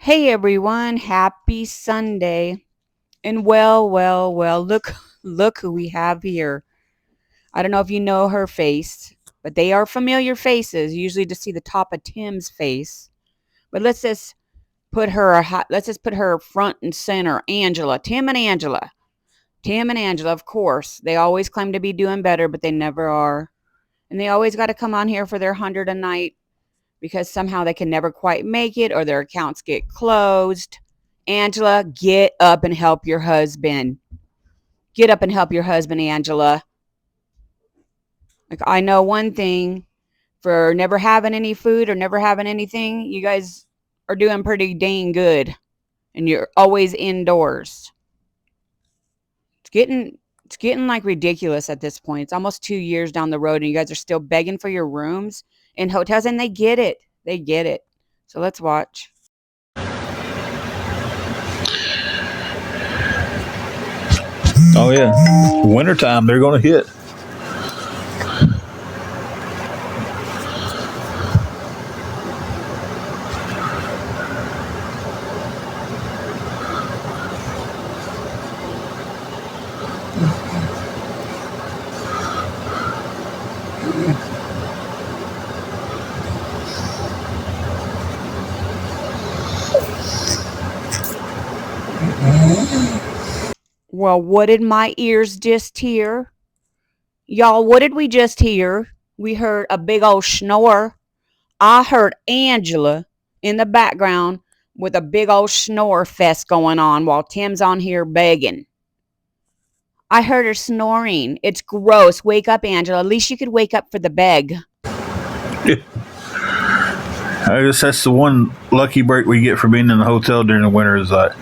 Hey everyone, happy Sunday. And well, look who we have here. I don't know if you know her face, but they are familiar faces, usually to see the top of Tim's face. But let's just put her front and center. Angela, Tim and Angela. Tim and Angela, of course. They always claim to be doing better, but they never are. And they always got to come on here for their 100 a night because somehow they can never quite make it or their accounts get closed. Angela, get up and help your husband. Get up and help your husband, Angela. Like, I know one thing, for never having any food or never having anything, you guys are doing pretty dang good. And you're always indoors. It's getting like ridiculous at this point. It's almost 2 years down the road and you guys are still begging for your rooms in hotels, and they get it. They get it. So let's watch. Oh yeah, wintertime they're gonna hit. Well, what did my ears just hear? Y'all, what did we just hear? We heard a big old snore. I heard Angela in the background with a big old snore fest going on while Tim's on here begging. I heard her snoring. It's gross. Wake up, Angela. At least you could wake up for the beg. I guess that's the one lucky break we get for being in the hotel during the winter is that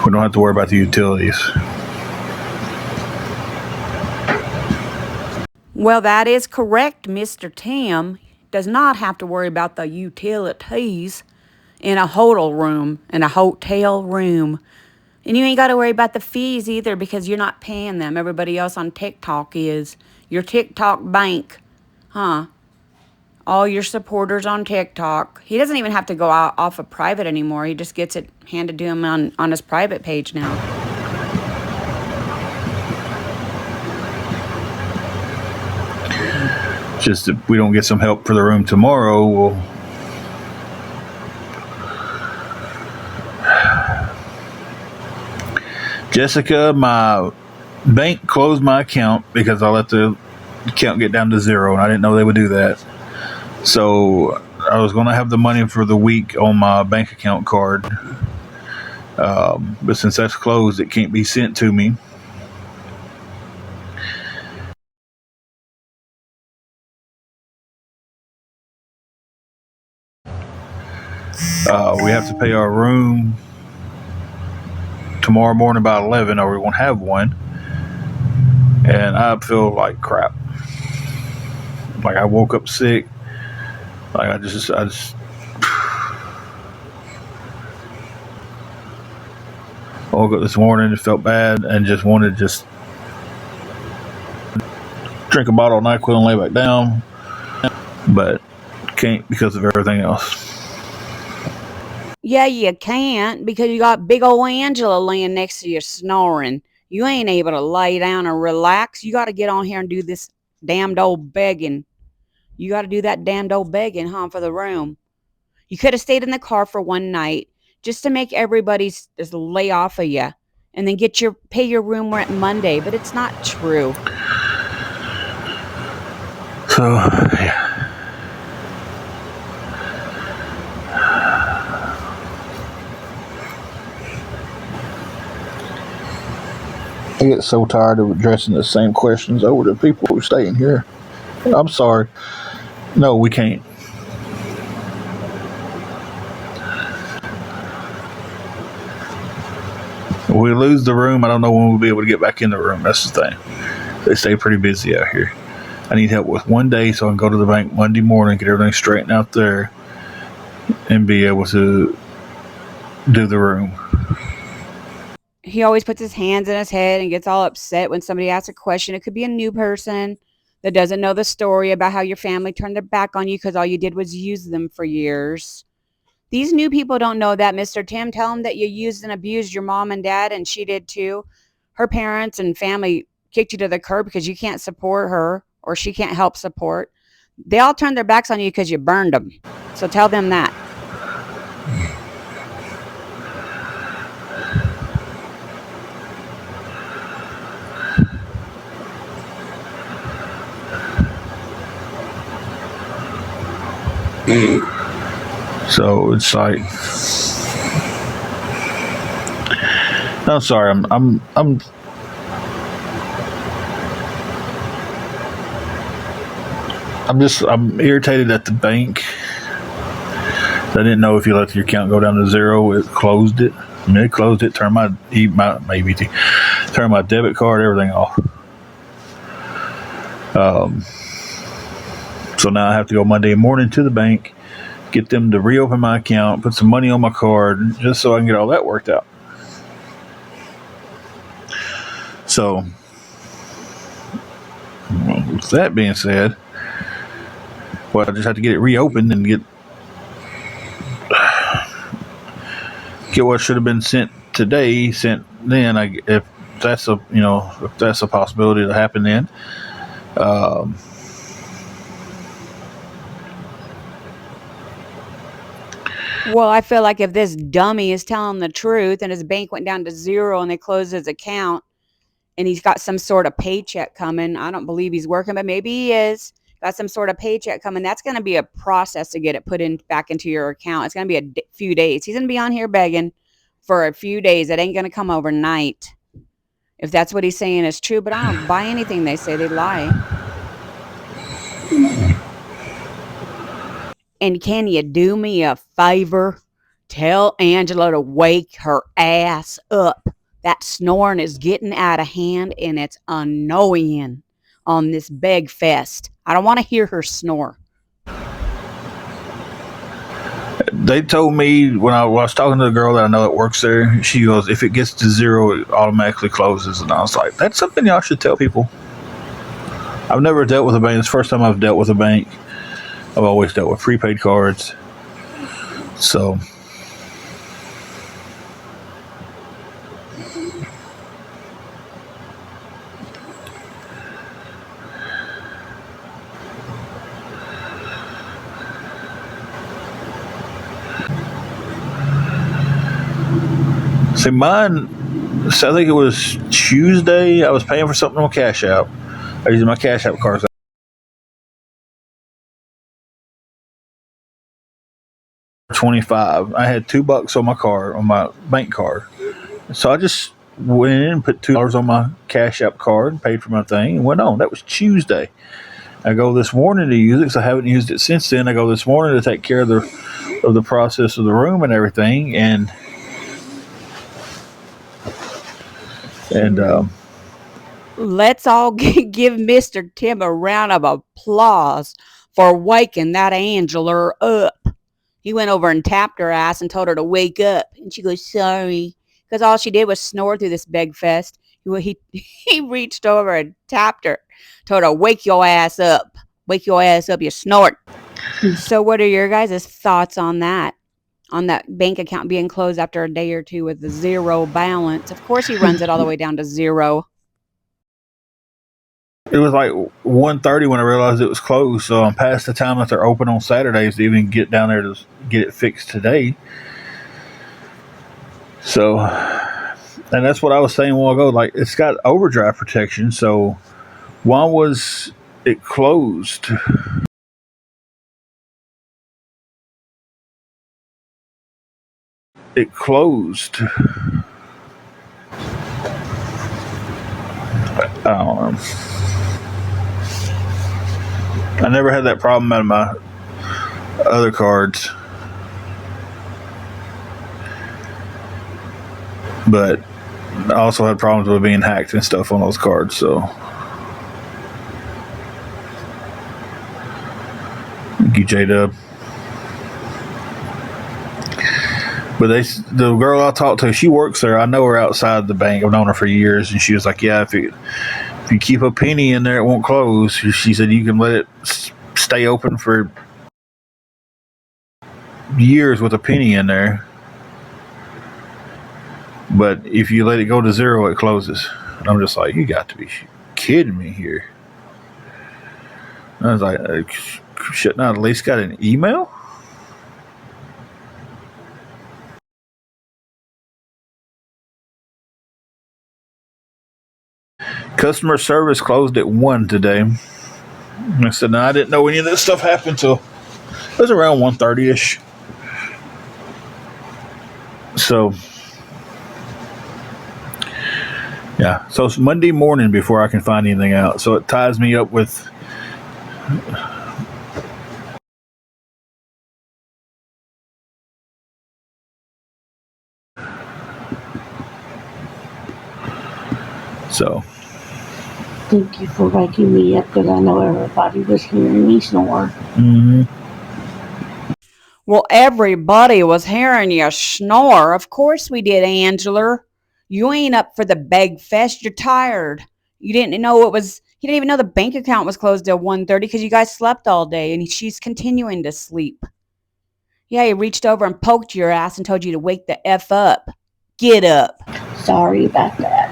we don't have to worry about the utilities. Well, that is correct, Mr. Tim. Does not have to worry about the utilities in a hotel room. And you ain't got to worry about the fees either because you're not paying them. Everybody else on TikTok is. Your TikTok bank. Huh? All your supporters on TikTok. He doesn't even have to go out off of private anymore. He just gets it handed to him on his private page now. Just if we don't get some help for the room tomorrow, we'll. Jessica, my bank closed my account because I let the account get down to zero, and I didn't know they would do that. So I was going to have the money for the week on my bank account card, but since that's closed, it can't be sent to me. We have to pay our room tomorrow morning about 11, or we won't have one. And I feel like crap. Like I woke up sick. Like I just woke up this morning and felt bad and just wanted to just drink a bottle of NyQuil and lay back down. But can't because of everything else. Yeah, you can't because you got big old Angela laying next to you snoring. You ain't able to lay down and relax. You got to get on here and do this damned old begging. You got to do that damned old begging, huh, for the room. You could have stayed in the car for one night just to make everybody just lay off of you and then pay your room rent Monday, but it's not true. So, yeah. I get so tired of addressing the same questions over to people who stay in here. I'm sorry. No, we can't. If we lose the room, I don't know when we'll be able to get back in the room. That's the thing. They stay pretty busy out here. I need help with one day so I can go to the bank Monday morning, get everything straightened out there, and be able to do the room. He always puts his hands in his head and gets all upset when somebody asks a question. It could be a new person that doesn't know the story about how your family turned their back on you because all you did was use them for years. These new people don't know that, Mr. Tim. Tell them that you used and abused your mom and dad, and she did too. Her parents and family kicked you to the curb because you can't support her or she can't help support. They all turned their backs on you because you burned them. So tell them that. So it's like, I'm sorry, I'm irritated at the bank. I didn't know if you let your account go down to zero, it closed it. I mean, it closed it, turned my debit card, everything off. So now I have to go Monday morning to the bank, get them to reopen my account, put some money on my card, just so I can get all that worked out. So, with that being said, well, I just have to get it reopened and get what should have been sent today sent then. If that's a possibility to happen then. Well, I feel like if this dummy is telling the truth and his bank went down to zero and they closed his account and he's got some sort of paycheck coming, I don't believe he's working, but maybe he is, got some sort of paycheck coming, that's going to be a process to get it put in back into your account. It's going to be a few days. He's going to be on here begging for a few days. It ain't going to come overnight. If that's what he's saying is true, but I don't buy anything they say. They lie. And can you do me a favor? Tell Angela to wake her ass up. That snoring is getting out of hand and it's annoying on this beg fest. I don't want to hear her snore. They told me when I was talking to the girl that I know that works there, she goes, if it gets to zero, it automatically closes. And I was like, that's something y'all should tell people. I've never dealt with a bank. It's the first time I've dealt with a bank. I've always dealt with prepaid cards. So, see, mine, so I think it was Tuesday, I was paying for something on Cash App. I used my Cash App cards. $25. I had $2 on my card, on my bank card. So I just went in and put $2 on my Cash App card and paid for my thing and went on. That was Tuesday. I go this morning to use it because I haven't used it since then. I go this morning to take care of the process of the room and everything, and let's all give Mr. Tim a round of applause for waking that Angela up. He went over and tapped her ass and told her to wake up. And she goes, sorry. Because all she did was snore through this beg fest. He reached over and tapped her. Told her, wake your ass up. Wake your ass up, you snort. So what are your guys' thoughts on that? On that bank account being closed after a day or two with the zero balance? Of course he runs it all the way down to zero. it was like 1:30 when I realized it was closed. So I'm past the time that they're open on Saturdays to even get down there to get it fixed today. So, and that's what I was saying a while ago. Like, it's got overdrive protection. So why was it closed? It closed. I don't know. I never had that problem out of my other cards. But I also had problems with being hacked and stuff on those cards, so. Thank you, J-Dub. But the girl I talked to, she works there. I know her outside the bank. I've known her for years, and she was like, yeah, if you keep a penny in there, it won't close. She said you can let it stay open for years with a penny in there. But if you let it go to zero, it closes. And I'm just like, you got to be kidding me here. And I was like, shouldn't I at least got an email? Customer service closed at 1 today. And I said, no, I didn't know any of this stuff happened till it was around 1:30ish. So, yeah. So it's Monday morning before I can find anything out. So it ties me up with so. Thank you for waking me up because I know everybody was hearing me snore. Mm-hmm. Well, everybody was hearing you snore. Of course we did, Angela. You ain't up for the beg fest. You're tired. You didn't know it was. You didn't even know the bank account was closed at 1:30 because you guys slept all day, and she's continuing to sleep. Yeah, he reached over and poked your ass and told you to wake the F up. Get up. Sorry about that.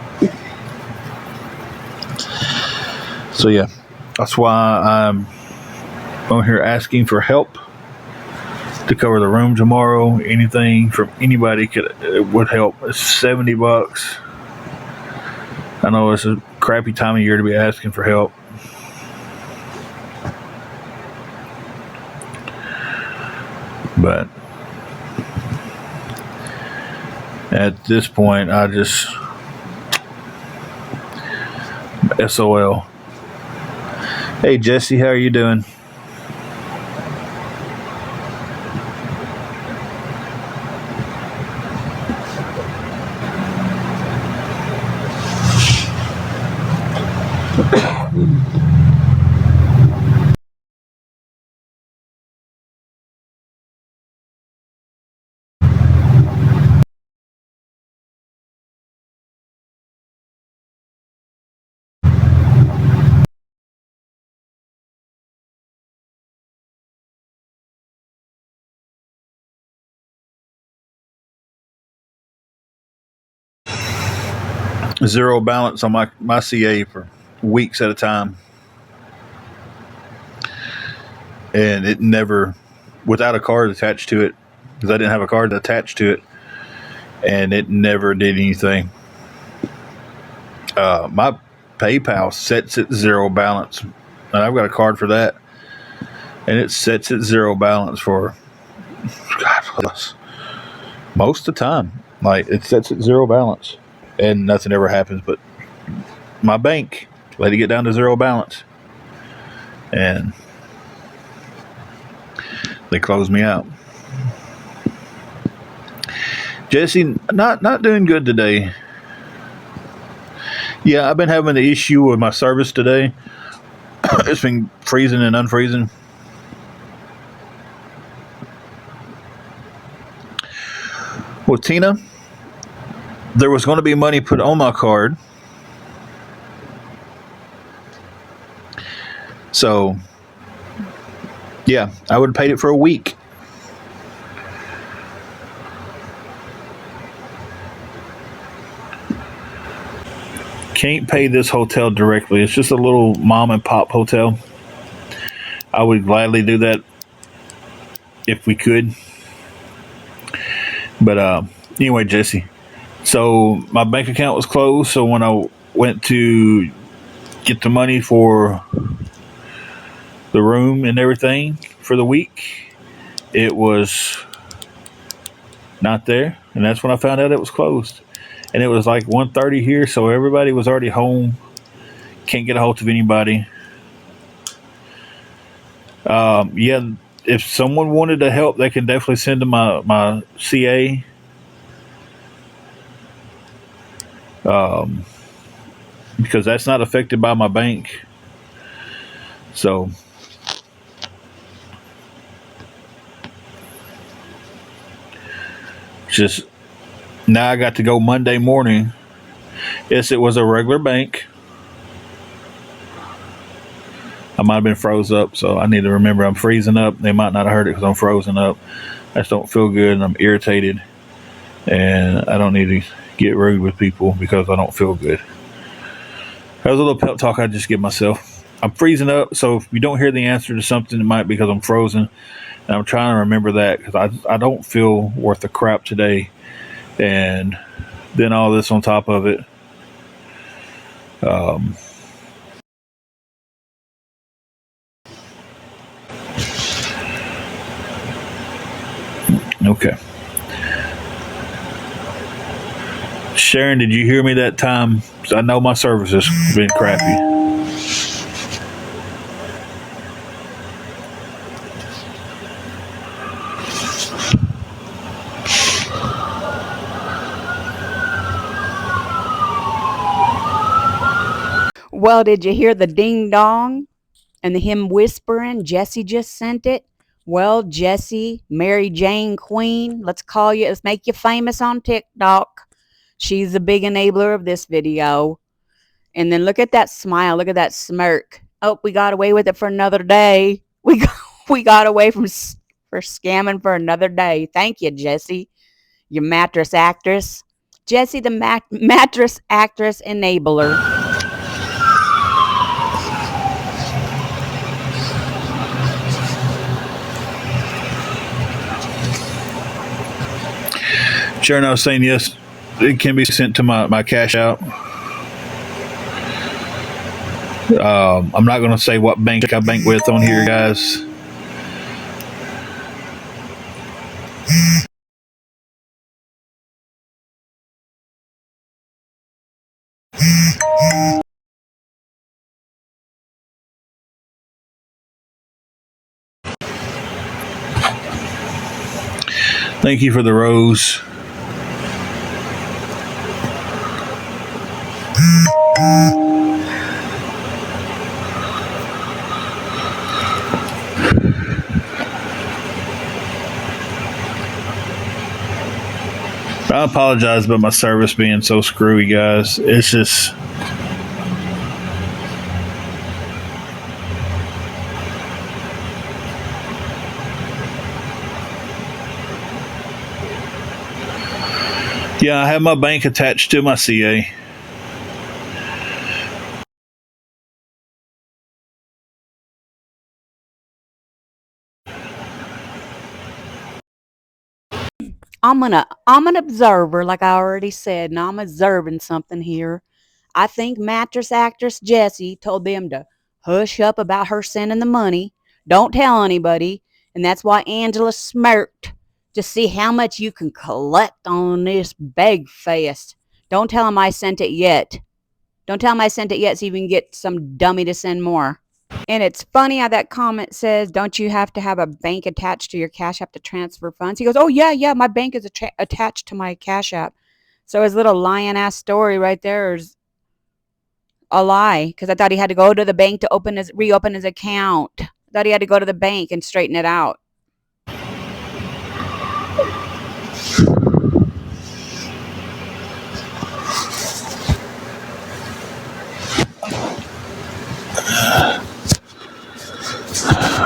So yeah, that's why I'm on here asking for help to cover the room tomorrow. Anything from anybody would help. It's $70. I know it's a crappy time of year to be asking for help. But at this point, I just SOL. Hey Jesse, how are you doing? Zero balance on my CA for weeks at a time. And it never, without a card attached to it, because I didn't have a card attached to it, and it never did anything. My PayPal sets at zero balance, and I've got a card for that, and it sets at zero balance for most of the time. Like, it sets at zero balance, and nothing ever happens. But my bank let it get down to zero balance, and they closed me out. Jesse, not doing good today. Yeah, I've been having the issue with my service today. It's been freezing and unfreezing. Well, Tina, there was going to be money put on my card. So, yeah, I would have paid it for a week. Can't pay this hotel directly. It's just a little mom and pop hotel. I would gladly do that if we could. But anyway, Jesse. So my bank account was closed. So when I went to get the money for the room and everything for the week, it was not there. And that's when I found out it was closed. And it was like 1:30 here, so everybody was already home. Can't get a hold of anybody. Yeah, if someone wanted to help, they can definitely send to my CA. Because that's not affected by my bank. So just now I got to go Monday morning. Yes, it was a regular bank. I might have been froze up, so I need to remember I'm freezing up. They might not have heard it because I'm frozen up. I just don't feel good, and I'm irritated, and I don't need to get rude with people because I don't feel good. That was a little pep talk I just give myself. I'm freezing up, so if you don't hear the answer to something, it might be because I'm frozen. And I'm trying to remember that because I don't feel worth a crap today. And then all this on top of it. Okay. Sharon, did you hear me that time? I know my service has been crappy. Well, did you hear the ding dong and him whispering? Jesse just sent it. Well, Jesse, Mary Jane Queen, let's call you, let's make you famous on TikTok. She's a big enabler of this video. And then look at that smile, look at that smirk. Oh, we got away with it for another day. We got away for scamming for another day. Thank you, Jesse, you mattress actress. Jesse, the mattress actress enabler. Sharon, I was saying yes, it can be sent to my cash out. I'm not going to say what bank I bank with on here, guys. Thank you for the rose. I apologize about my service being so screwy, guys. It's just. Yeah, I have my bank attached to my CA. I'm an observer, like I already said, and I'm observing something here. I think mattress actress Jessie told them to hush up about her sending the money. Don't tell anybody. And that's why Angela smirked to see how much you can collect on this beg fest. Don't tell him I sent it yet. Don't tell him I sent it yet so you can get some dummy to send more. And it's funny how that comment says, don't you have to have a bank attached to your Cash App to transfer funds? He goes, oh, yeah, my bank is attached to my Cash App. So his little lion ass story right there is a lie, because I thought he had to go to the bank to reopen his account. I thought he had to go to the bank and straighten it out.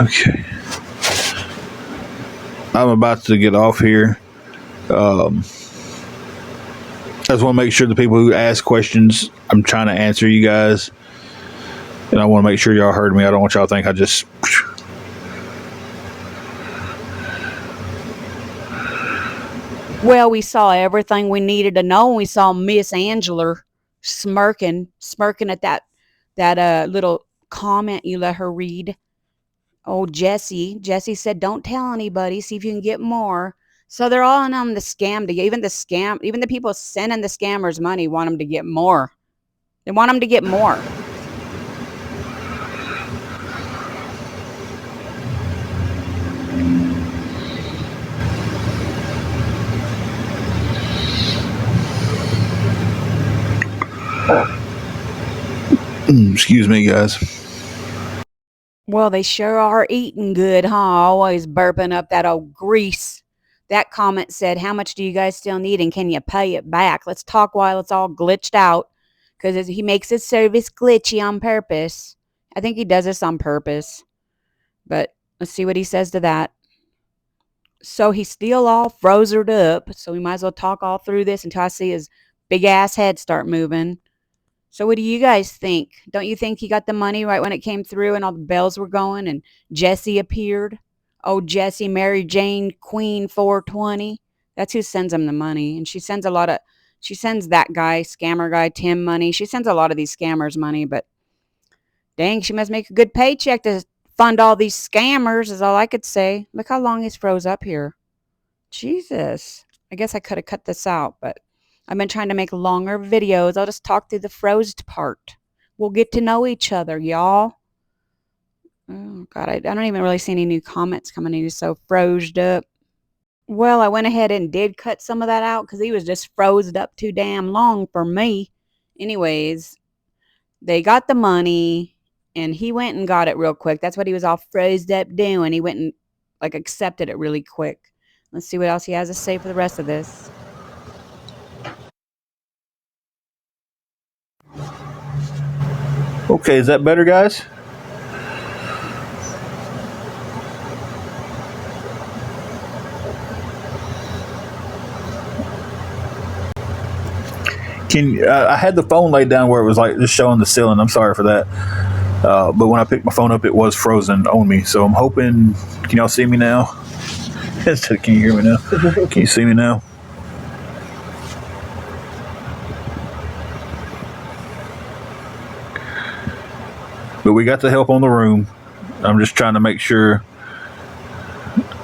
Okay. I'm about to get off here. I just want to make sure the people who ask questions, I'm trying to answer you guys. And I want to make sure y'all heard me. I don't want y'all to think I just. Well, we saw everything we needed to know. We saw Miss Angela smirking at that little comment you let her read. Oh, Jesse said, don't tell anybody. See if you can get more. So they're all on the scam. Even the people sending the scammers money want them to get more. They want them to get more. Excuse me, guys. Well, they sure are eating good, huh? Always burping up that old grease. That comment said, how much do you guys still need and can you pay it back? Let's talk while it's all glitched out, because he makes his service glitchy on purpose. I think he does this on purpose. But let's see what he says to that. So he still all frozered up. So we might as well talk all through this until I see his big ass head start moving. So what do you guys think? Don't you think he got the money right when it came through and all the bells were going and Jesse appeared? Oh, Jesse, Mary Jane, Queen 420. That's who sends him the money. And she sends that guy, scammer guy, Tim money. She sends a lot of these scammers money, but dang, she must make a good paycheck to fund all these scammers, is all I could say. Look how long he's froze up here. Jesus. I guess I could have cut this out, but I've been trying to make longer videos. I'll just talk through the frozed part. We'll get to know each other, y'all. Oh, God, I don't even really see any new comments coming in. He's so frozed up. Well, I went ahead and did cut some of that out because he was just frozed up too damn long for me. Anyways, they got the money and he went and got it real quick. That's what he was all froze up doing. He went and accepted it really quick. Let's see what else he has to say for the rest of this. Okay, is that better, guys? I had the phone laid down where it was like just showing the ceiling. I'm sorry for that. But when I picked my phone up, it was frozen on me. So I'm hoping. Can y'all see me now? Can you hear me now? Can you see me now? But we got the help on the room. I'm just trying to make sure.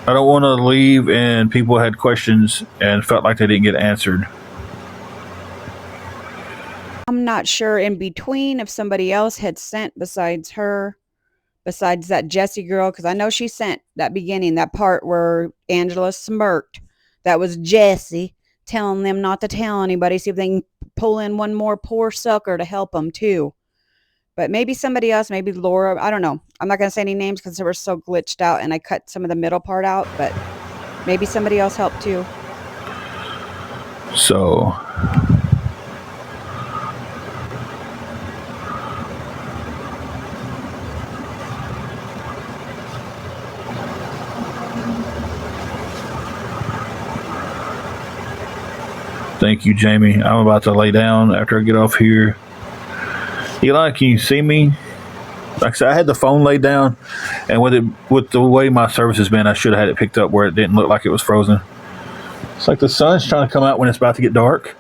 I don't want to leave and people had questions and felt like they didn't get answered. I'm not sure in between if somebody else had sent besides that Jessie girl, because I know she sent that beginning, that part where Angela smirked. That was Jessie telling them not to tell anybody, see if they can pull in one more poor sucker to help them too. But maybe somebody else, maybe Laura, I don't know. I'm not going to say any names because they were so glitched out and I cut some of the middle part out, but maybe somebody else helped too. So thank you, Jamie. I'm about to lay down after I get off here. Eli, can you see me? Like I said, I had the phone laid down, and with the way my service has been, I should have had it picked up where it didn't look like it was frozen. It's like the sun's trying to come out when it's about to get dark.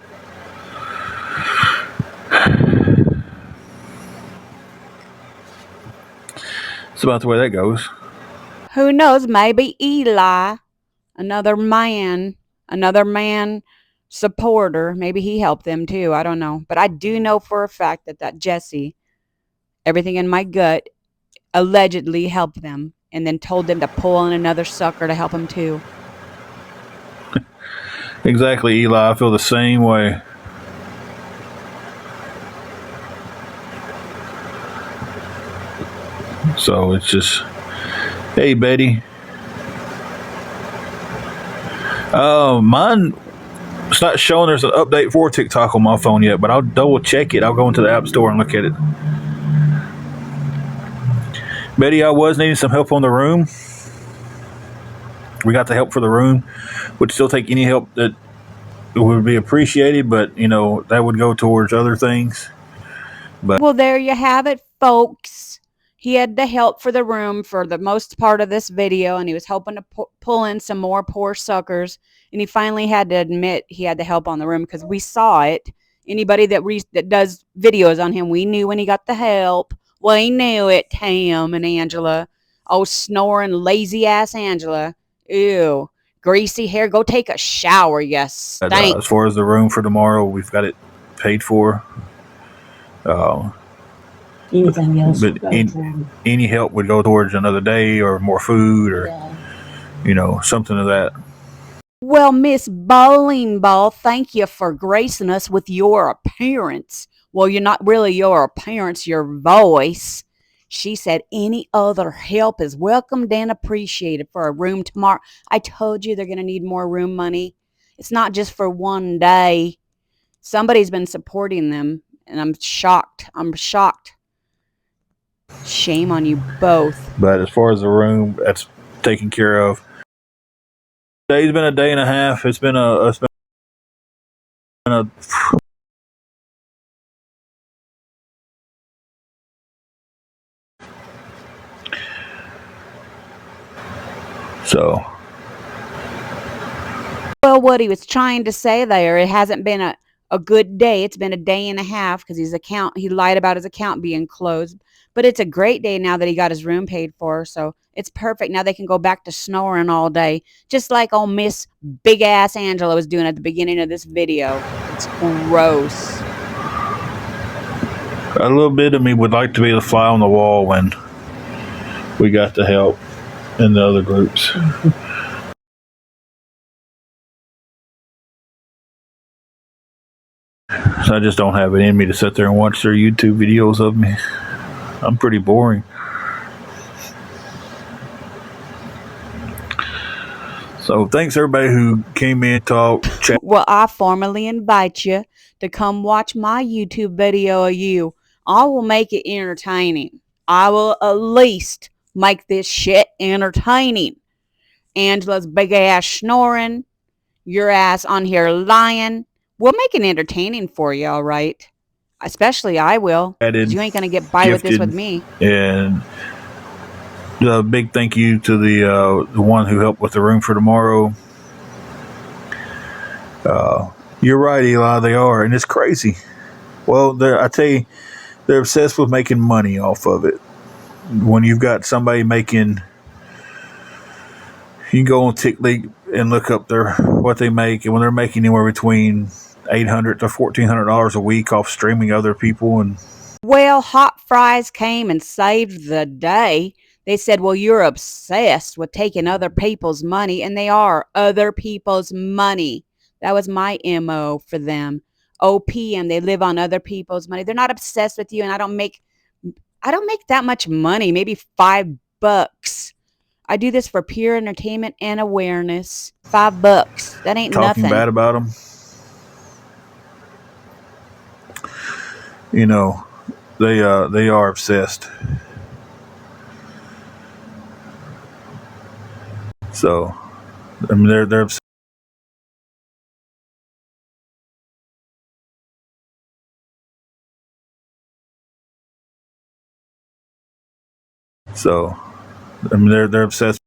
It's about the way that goes. Who knows? Maybe Eli, another man supporter. Maybe he helped them too. I don't know. But I do know for a fact that Jesse, everything in my gut, allegedly helped them and then told them to pull in another sucker to help him too. Exactly, Eli. I feel the same way. So it's just, hey, Betty. Mine, it's not showing there's an update for TikTok on my phone yet, but I'll double check it. I'll go into the App Store and look at it. Betty, I was needing some help on the room. We got the help for the room. Would still take any help that would be appreciated, but that would go towards other things. But well, there you have it, folks. He had the help for the room for the most part of this video, and he was hoping to pull in some more poor suckers. And he finally had to admit he had the help on the room because we saw it. Anybody that does videos on him, we knew when he got the help. We knew it, Tam and Angela. Oh, snoring, lazy ass Angela. Ew. Greasy hair. Go take a shower, you stink. as far as the room for tomorrow, we've got it paid for. Anything else? But any help would go towards another day or more food or, something of that. Well, Miss Bowling Ball, thank you for gracing us with your appearance. Well, you're not really your appearance, your voice. She said any other help is welcomed and appreciated for a room tomorrow. I told you they're going to need more room money. It's not just for one day. Somebody's been supporting them, and I'm shocked. Shame on you both. But as far as the room, that's taken care of. Today's been a day and a half. It's been a so. Well, what he was trying to say there, it hasn't been a good day. It's been a day and a half because he lied about his account being closed. But it's a great day now that he got his room paid for. So it's perfect. Now they can go back to snoring all day, just like old Miss Big Ass Angela was doing at the beginning of this video. It's gross. A little bit of me would like to be the fly on the wall when we got the help in the other groups. So I just don't have it in me to sit there and watch their YouTube videos of me. I'm pretty boring. So thanks everybody who came in, talk, chat. Well, I formally invite you to come watch my YouTube video of you. I will make it entertaining. I will at least make this shit entertaining. Angela's big ass snoring, your ass on here lying. We'll make it entertaining for you, all right? Especially I will. Because you ain't going to get by with this with me. And a big thank you to the one who helped with the room for tomorrow. You're right, Eli. They are, and it's crazy. Well, I tell you, they're obsessed with making money off of it. When you've got somebody making, you can go on TikTok and look up what they make, and when they're making anywhere between $800 to $1,400 a week off streaming other people. And well, Hot Fries came and saved the day. They said, well, you're obsessed with taking other people's money, and they are other people's money. That was my MO for them. OPM, they live on other people's money. They're not obsessed with you, and I don't make that much money, maybe $5. I do this for pure entertainment and awareness. $5. That ain't talking nothing. bad about them. You know, they are obsessed. So, I mean, they're obsessed. So, I mean, they're obsessed.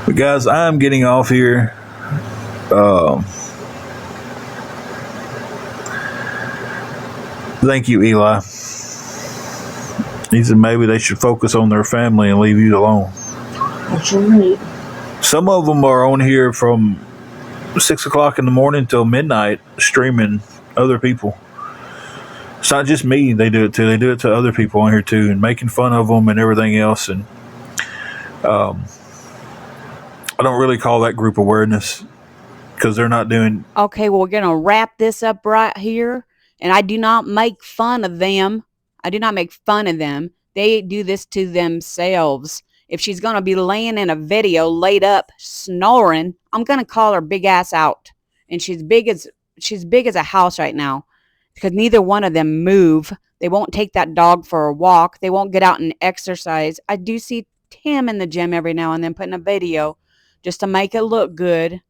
But guys, I'm getting off here. Thank you, Eli. He said maybe they should focus on their family and leave you alone. That's right. Some of them are on here from 6 o'clock in the morning till midnight streaming other people. It's not just me. They do it too. They do it to other people on here too, and making fun of them and everything else. And I don't really call that group awareness because they're not doing. Okay, well, we're going to wrap this up right here. And I do not make fun of them. I do not make fun of them. They do this to themselves. If she's going to be laying in a video laid up snoring, I'm going to call her big ass out. And she's big as a house right now because neither one of them move. They won't take that dog for a walk. They won't get out and exercise. I do see Tim in the gym every now and then putting a video just to make it look good.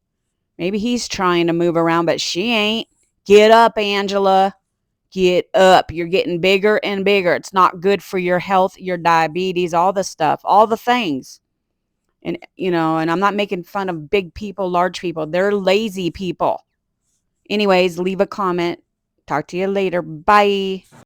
Maybe he's trying to move around, but she ain't. Get up, Angela. Get up. You're getting bigger and bigger. It's not good for your health, your diabetes, all the stuff, all the things. And, and I'm not making fun of big people, large people. They're lazy people. Anyways, leave a comment. Talk to you later. Bye.